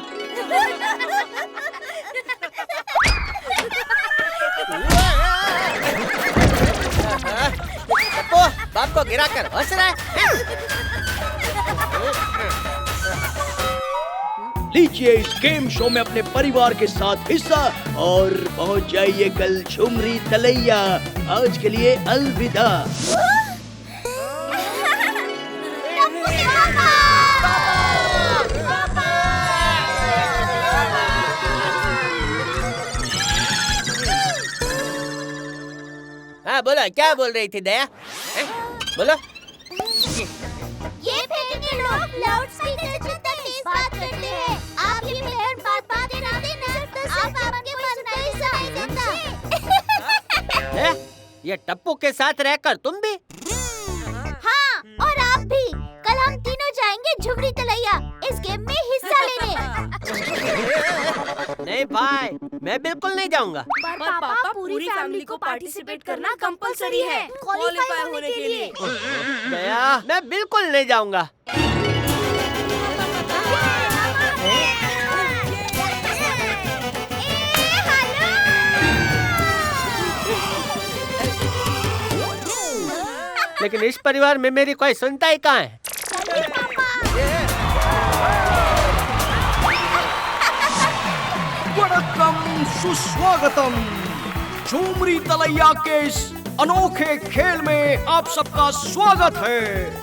बाप को गिरा कर हंस रहा है। लीजिए इस गेम शो में अपने परिवार के साथ हिस्सा और पहुंच जाइए कल झुमरी तलैया। आज के लिए अलविदा। हाँ बोलो, क्या बोल रही थी दया? बोलो। ये के लोग लाउड स्पीकर से जितना तेज बात करते हैं। आप भी मिलकर बात ना देना तो आप आपके मन का ही सुनाई देता। ये टप्पू के साथ रहकर तुम भी? हाँ, और आप भी। कल हम तीनों जाएंगे झुमरी तलैया इस गेम में हिस्सा लेने। नहीं भाई, मैं बिल्कुल नहीं जाऊंगा। पर पापा, पूरी फैमिली को पार्टिसिपेट करना कंपलसरी है क्वालीफाई होने के लिए। दया, मैं बिल्कुल नहीं जाऊंगा। लेकिन इस परिवार में मेरी कोई सुनता ही कहाँ है? वणक्कम, सुस्वागतम। झुमरी तलैया के इस अनोखे खेल में आप सबका स्वागत है।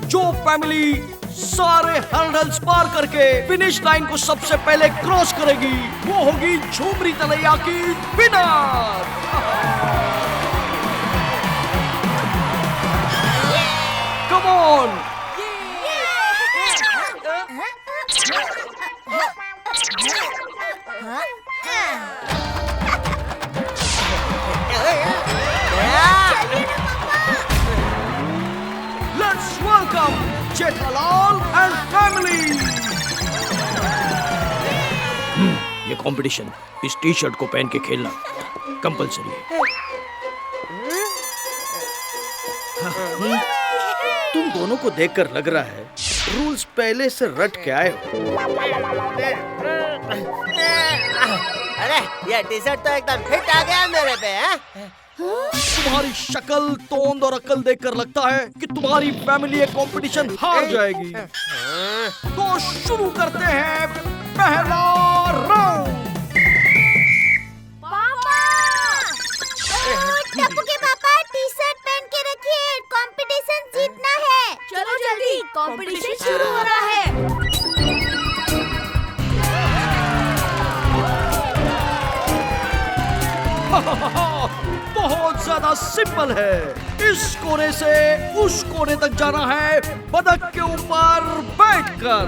जो फैमिली सारे हर्डल्स पार करके फिनिश लाइन को सबसे पहले क्रॉस करेगी वो होगी झुमरी तलैया की winner. Come on. Let's welcome Jethalal and family. ये कंपटीशन इस टी शर्ट को पहन के खेलना कंपलसरी है। तुम दोनों को देखकर लग रहा है रूल्स पहले से रट के आए हो। अरे ये टी शर्ट तो एकदम फिट आ गया मेरे पे। तुम्हारी शक्ल, तोंद और अकल देखकर लगता है कि तुम्हारी फैमिली ये कंपटीशन हार जाएगी। तो शुरू करते हैं पहला राउंड। टप्पू के पापा टी शर्ट पहन के रखिए, कंपटीशन जीतना है। चलो जल्दी, कंपटीशन शुरू हो रहा है। बहुत ज्यादा सिंपल है। इस कोने से उस कोने तक जाना है बतख के ऊपर बैठकर।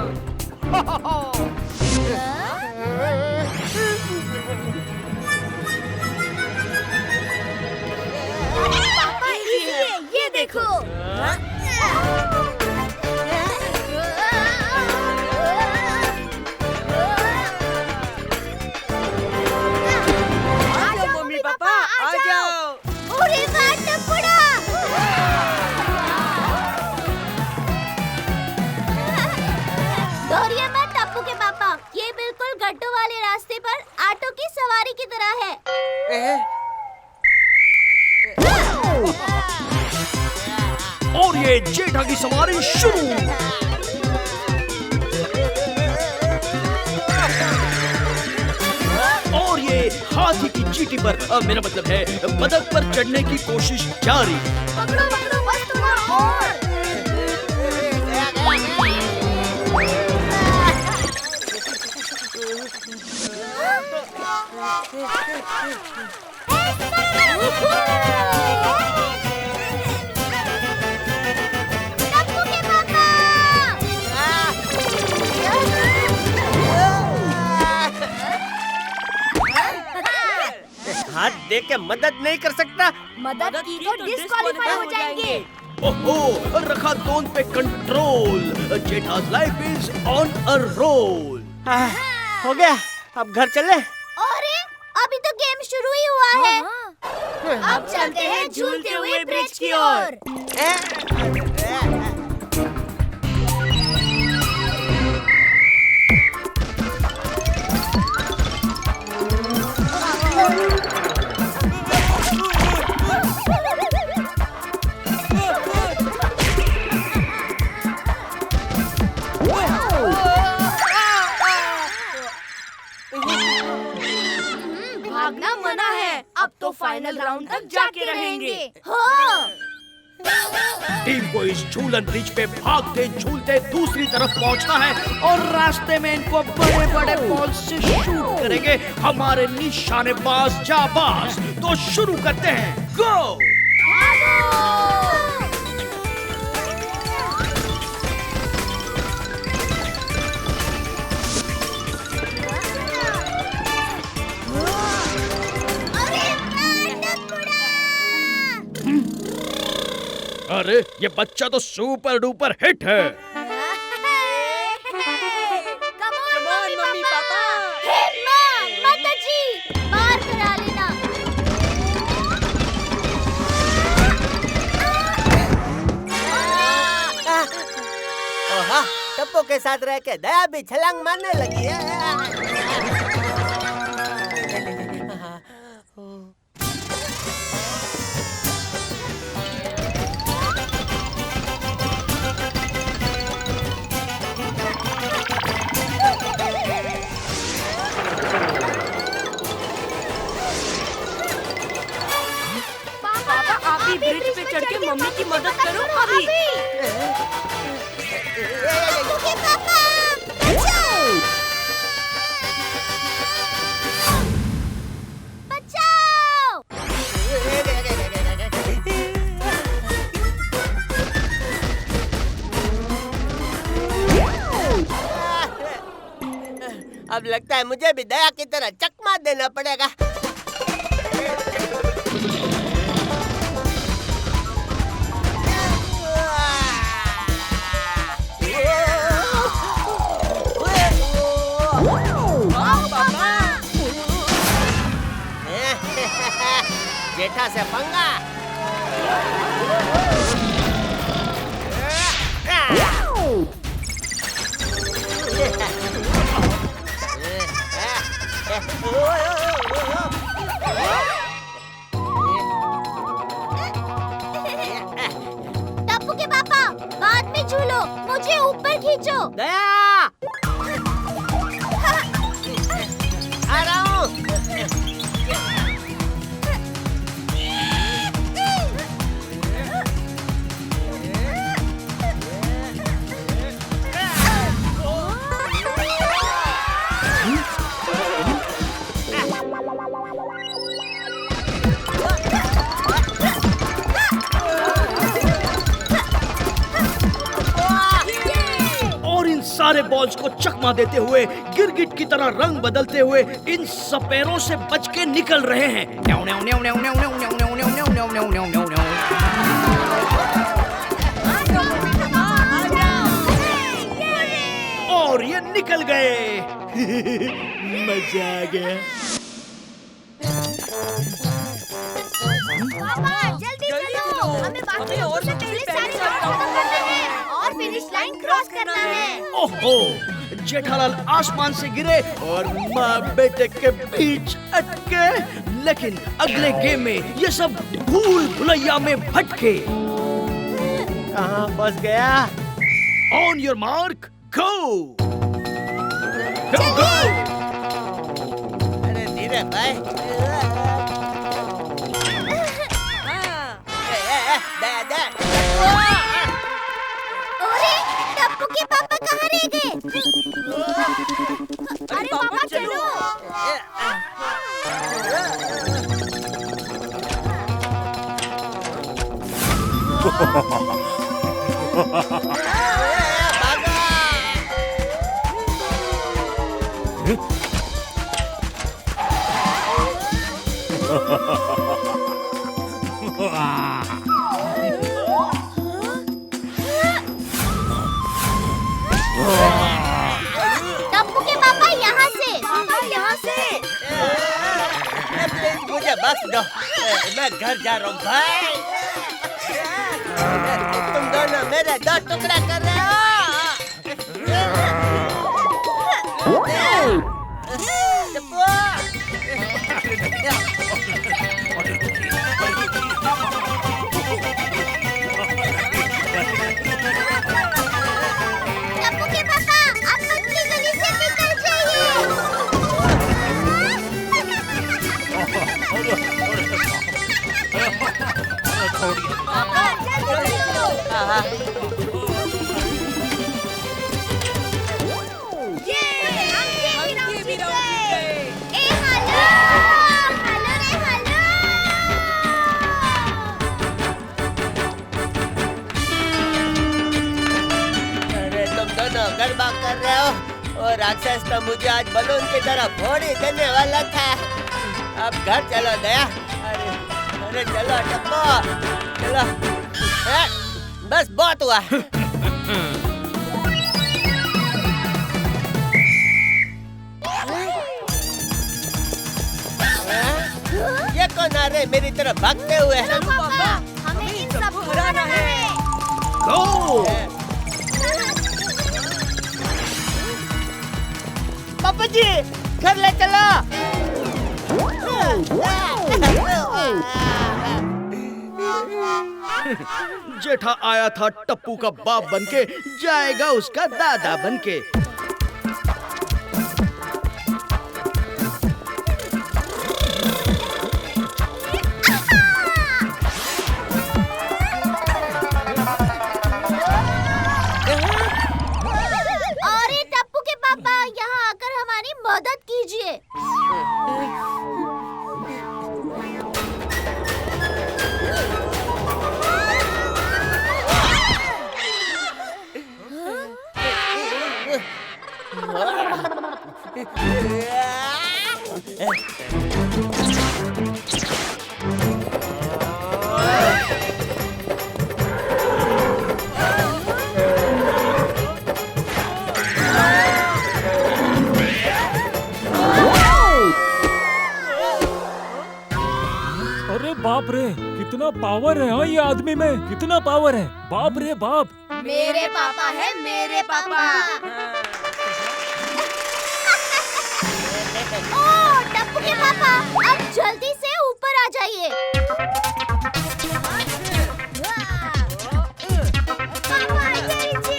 देखो। आ जाओ मम्मी पापा, आ जाओ। अरे वाह टप्पूड़ा। डोरिया मत टप्पू के पापा, ये बिल्कुल गड्ढों वाले रास्ते पर ऑटो की सवारी की तरह है। और ये जेठा की सवारी शुरू। और ये हाथी की चीटी पर मेरा मतलब है मदद पर चढ़ने की कोशिश जारी। पकड़ो पकड़ो बस तुम और। हाथ दे के मदद नहीं कर सकता। मदद की तो डिस्क्वालीफाई हो जाएंगे। ओहो, रखा दोन पे control. Jetha's life is on a roll. हो गया, अब घर चले। अरे अभी तो गेम शुरू ही हुआ है। अब चलते हैं झूलते हुए ब्रिज की ओर। भागना मना है, अब तो फाइनल राउंड तक जाके रहेंगे। हाँ। टीम को इस झूलन ब्रिज पे भागते झूलते दूसरी तरफ पहुंचना है और रास्ते में इनको बड़े बड़े बॉल से शूट करेंगे हमारे निशानेबाज जाबाज। तो शुरू करते हैं, गो। अरे ये बच्चा तो सुपर डुपर हिट है। Mummy papa. माता जी बाहर करा लेना। ओहा, टप्पू के साथ रह के दया भी छलांग मारने लगी है। ब्रिज पे चढ़ के मम्मी की मदद करो अभी। बचाओ! अब लगता है मुझे भी दया की तरह चकमा देना पड़ेगा। जेठा से पंगा। टप्पू के पापा, बाद में झूलो, मुझे ऊपर खींचो। दया आ रहा हूँ। सारे बॉल्स को चकमा देते हुए गिरगिट की तरह रंग बदलते हुए इन सपेरों से बच के निकल रहे हैं। और ये निकल गए। मजा आ गया। पापा जल्दी चलो, हमें बाकी लोगों से पहले सारी बातें खत्म करना है और फिनिश लाइन क्रॉस करना है। ओहो, जेठालाल आसमान से गिरे और माँ बेटे के बीच अटके, लेकिन अगले गेम में ये सब भूल भुलैया में भटके। कहाँ फंस गया? ऑन योर मार्क, गो। अरे धीरे भाई। अरे टप्पू के पापा कहाँ रह गए? अरे पापा चलो। टप्पू के पापा यहाँ से। पापा यहाँ से। मुझे बस दो, मैं घर जा रहा हूँ भाई। तुम दोनों मेरे दो टुकड़ा कर रहे हो। टप्पू के पापा, आप पतली गली से निकल जाइए। पापा जल्दी चलो। ये हम जीत गए। ए हेलो, हेलो रे हेलो। अरे तुम दोनों गरबा कर रहे हो और राक्षस तो मुझे आज बलून की तरह फोड़ी देने वाला था। अब घर चलो दया। अरे चलो टप्पू, चलो। बस बहुत हुआ। ये कौन आ रहे मेरी तरफ भागते हुए? पापा, हमें इन सबको हराना है। गो। पापा जी घर ले चलो। जेठा आया था टप्पू का बाप बनके, जाएगा उसका दादा बनके। अरे टप्पू के पापा, यहाँ आकर हमारी मदद कीजिए। अरे बाप रे, कितना पावर है। हाँ, ये आदमी में कितना पावर है। बाप रे बाप। मेरे पापा है मेरे पापा। ओ टप्पू के पापा, अब जल्दी से ऊपर आ जाइए। पापा नीचे।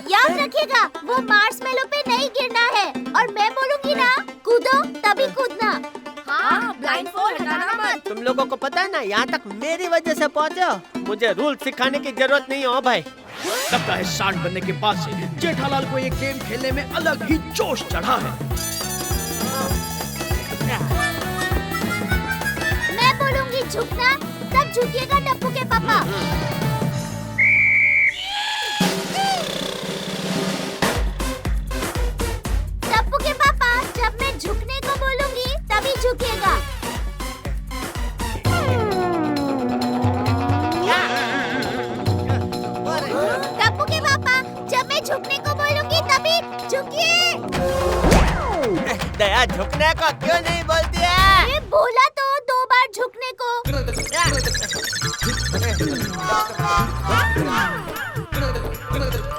याद रखिएगा, वो मार्शमेलो पे नहीं गिरना है और मैं बोलूंगी ना कूदो तभी कूदना। हाँ, ब्लाइंडफोल्ड हटाना मत। तुम लोगों को पता है ना, यहाँ तक मेरी वजह से पहुँचे हो। मुझे रूल सिखाने की जरूरत नहीं हो भाई। लगता है सांड बनने के बाद से जेठालाल को ये गेम खेलने में अलग ही जोश चढ़ा है। झुकिएगा टप्पू के पापा। टप्पू के पापा, जब मैं झुकने को बोलूंगी तभी झुकिएगा। टप्पू के पापा, जब मैं झुकने को बोलूंगी तभी झुकिए। दया झुकने को क्यों नहीं बोलती है? ये बोला तो 2 बार झुकने को।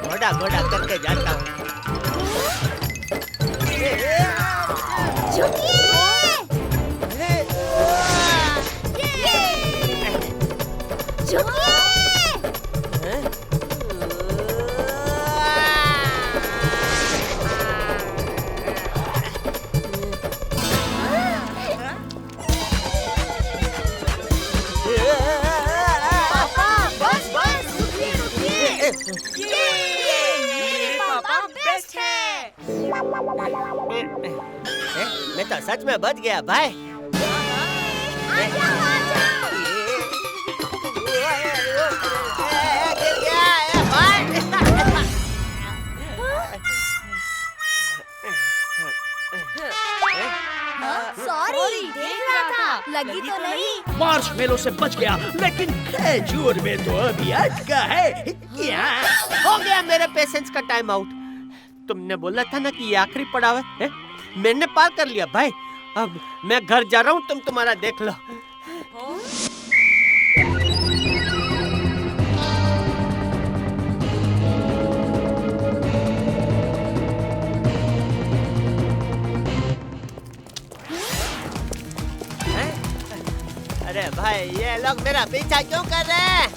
घोड़ा घोड़ा करके जाता हूँ। झुकिए। मैं तो सच में बच गया भाई। सॉरी, देख रहा था, लगी तो नहीं। मार्शमेलो से बच गया, लेकिन खजूर में तो अभी अटका है। क्या हो गया मेरे पेशेंस का टाइम आउट। तुमने बोला था ना कि ये आखिरी पड़ाव है? मैंने पार कर लिया भाई। अब मैं घर जा रहा हूँ, तुम तुम्हारा देख लो। अरे भाई, ये लोग मेरा पीछा क्यों कर रहे हैं?